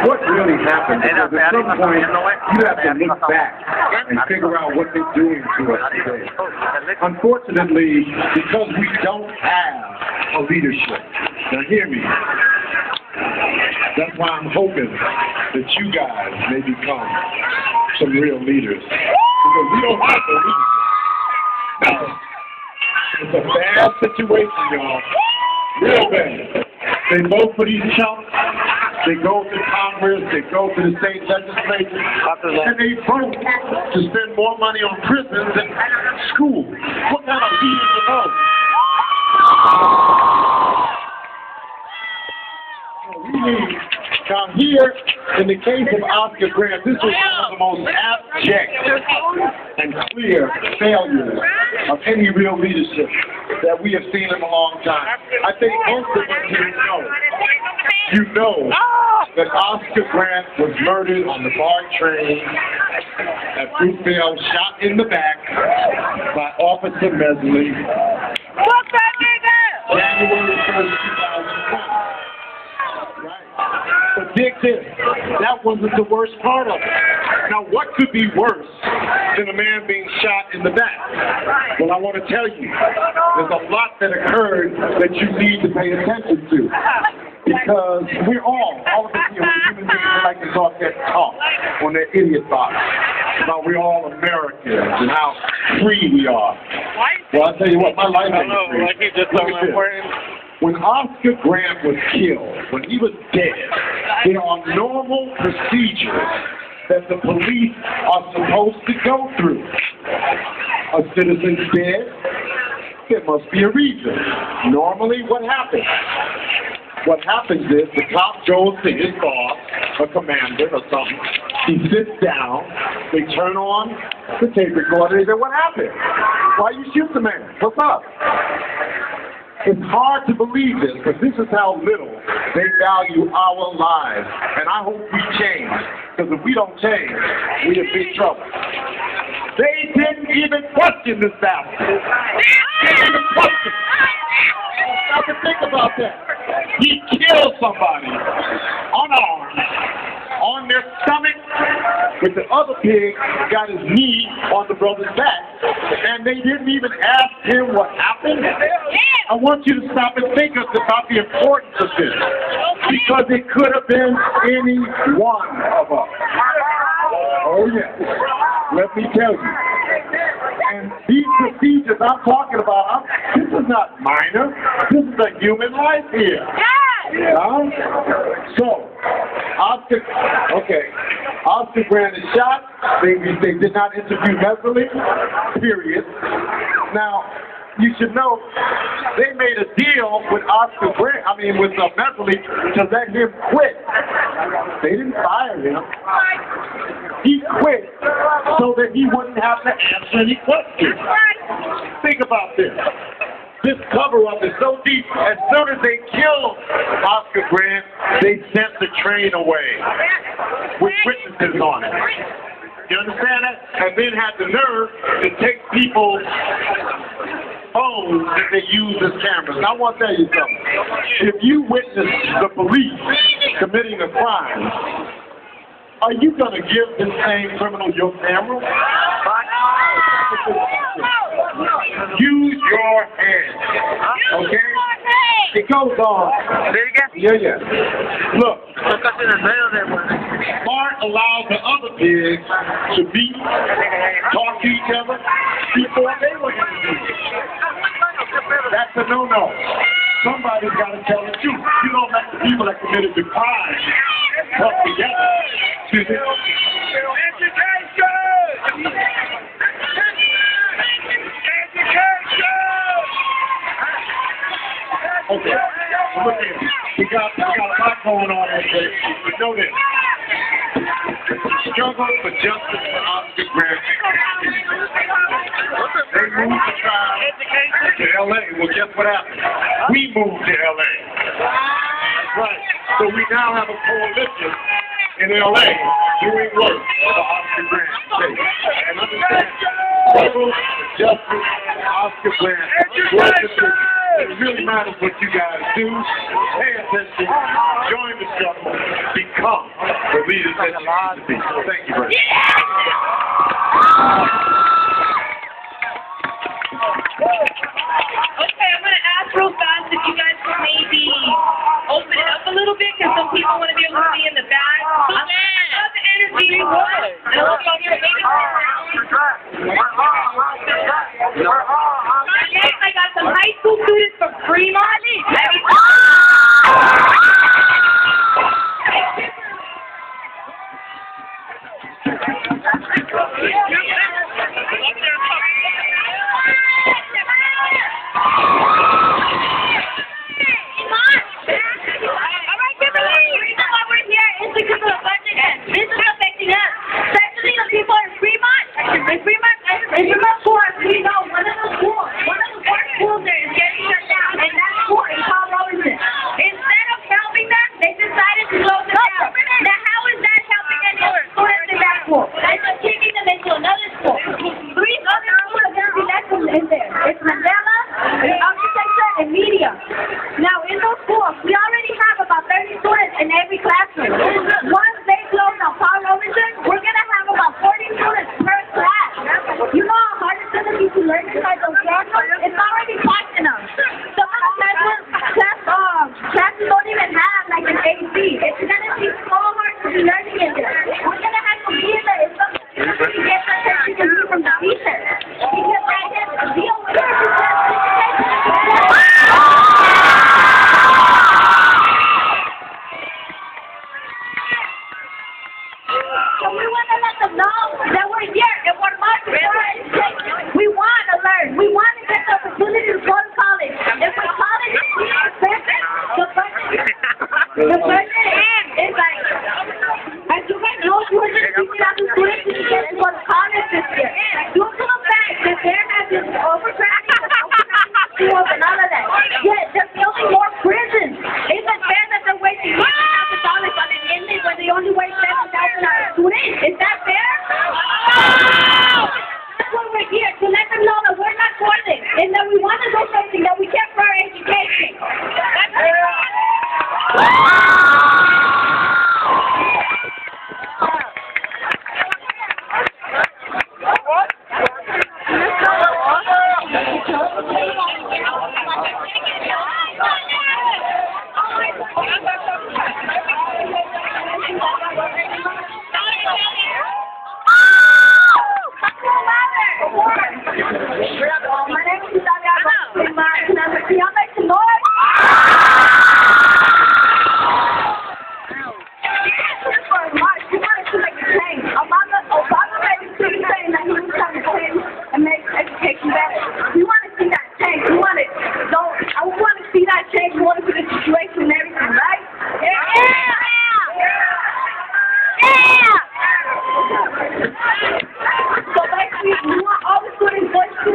what really happened, because at some point you have to look back and figure out what they're doing to us today. Unfortunately, because we don't have a leadership. Now hear me. That's why I'm hoping that you guys may become some real leaders. Because we don't have a leadership. Now, it's a bad situation, y'all. Real bad. They vote for these chumps. They go to Congress. They go to the state legislature. And they vote to spend more money on prisons and schools. What kind of leaders are those? We need, now here, in the case of Oscar Grant, this was one of the most abject and clear failures of any real leadership that we have seen in a long time. I think most of us here know that Oscar Grant was murdered on the BART train at Fruitvale, shot in the back by Officer Mesley, January 1st, 2001. But dig this, that wasn't the worst part of it. Now, what could be worse than a man being shot in the back? Well, I want to tell you, there's a lot that occurred that you need to pay attention to. Because we're all of us here, we're human beings that like to talk that talk on their idiot box about we're all Americans and how free we are. Well, I'll tell you what, my life ain't free. Look at this. When Oscar Grant was killed, when he was dead, there are normal procedures that the police are supposed to go through. A citizen's dead, there must be a reason. Normally, what happens? What happens is the cop goes to his boss, a commander or something. He sits down, they turn on the tape recorder, they say, what happened? Why you shoot the man? What's up? It's hard to believe this, but this is how little they value our lives. And I hope we change, because if we don't change, we're in big trouble. They didn't even question this battle. They didn't even question it. Stop and think about that. He killed somebody unarmed, on their stomach, with the other pig got his knee on the brother's back, and they didn't even ask him what happened. I want you to stop and think about the importance of this, because it could have been any one of us. Oh yes, let me tell you. And these procedures I'm talking about, this is not minor. This is a human life here. So, Oscar Grant is shot. They did not interview Mesley, period. Now, you should know, they made a deal with with Mesley to let him quit. They didn't fire him. He quit so that he wouldn't have to answer any questions. Think about this. This cover-up is so deep. As soon as they killed Oscar Grant, they sent the train away with witnesses on it. You understand that? And then had the nerve to take people's phones that they use as cameras. Now, I want to tell you something. If you witness the police committing a crime, are you going to give this same criminal your camera? Use your head. Okay? It goes on. Yeah. Look. Bart allowed the other pigs to beat, talk to each other before they were introduced. That's a no-no. Somebody's got to tell the truth. You don't let the people that committed the crime come together. Excuse me. Okay. Look at it. We got a lot going on in this. But know this. Struggle for justice for Oscar Grant. They moved the trial to L.A. Well, guess what happened? We moved to L.A. That's right. So we now have a coalition in L.A. doing work for the Oscar Grant case. And understand, struggle for justice for Oscar Grant. It really matters what you guys do. Pay attention. Join the struggle. become the leaders that you need to be. Thank you, Brandon. Okay, I'm going to ask real fast if you guys could maybe open it up a little bit because some people want to be able to see in the back. I love the energy you want. And I love you maybe sit down. Next, I got some high school students from Fremont. Now, in those schools, we already have about 30 students in every classroom. Once they close on Paul Robinson, we're going to have about 40 students per class. You know how hard it's going to be to learn inside those classrooms? It's already costing them. Some of the classes don't even have like an AC. It's going to be so hard to be learning in there. We're going to have to be in there. It's something to get the attention from the teacher. Because I have to deal with it. So we want to let them know that we're here and we're marching for education. We want to learn. We want to get the opportunity to go to college. If we college is perfect, the budget is like, as you guys know, 250,000 students in to go to college this year. Due to the fact that there has been overcrowding schools and all of that. Yet they're building more prisons. Is it fair that they're wasting $1,000 on an inmate when they only waste $7,000 students? Is that fair? That's why we're here, to let them know that we're not for this, and that we want to do something, that we care for our education. That's it. My name is Italia. Y'all make some noise. For a march, we wanted to make a change. Obama made a big saying that he was trying to change and make education better. We want to see that change. I want to see that change. We want to see the situation and everything, right? So basically, we want all the students going to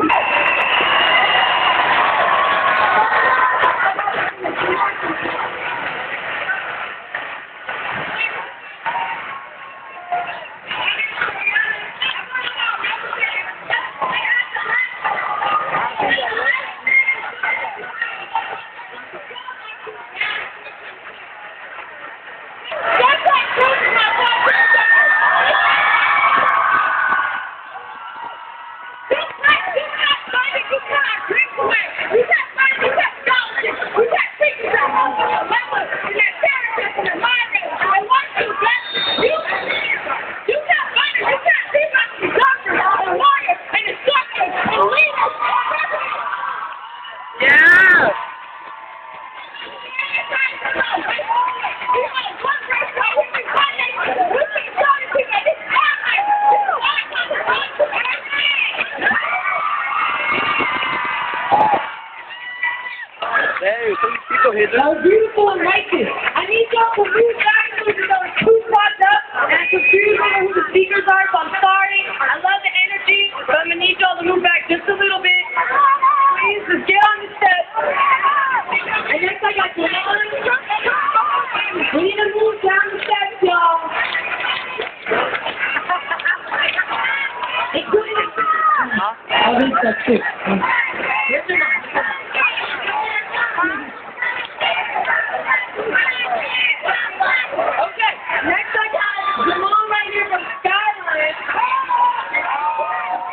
That was beautiful and righteous. I need y'all to move back so you know it's too spots up and I'm confused on who the speakers are, so I'm sorry. I love the energy, but I'm going to need y'all to move back just a little bit. Please, just get on the steps. And next I got the we need to move down the steps, y'all. I think that's it. Here's your mom.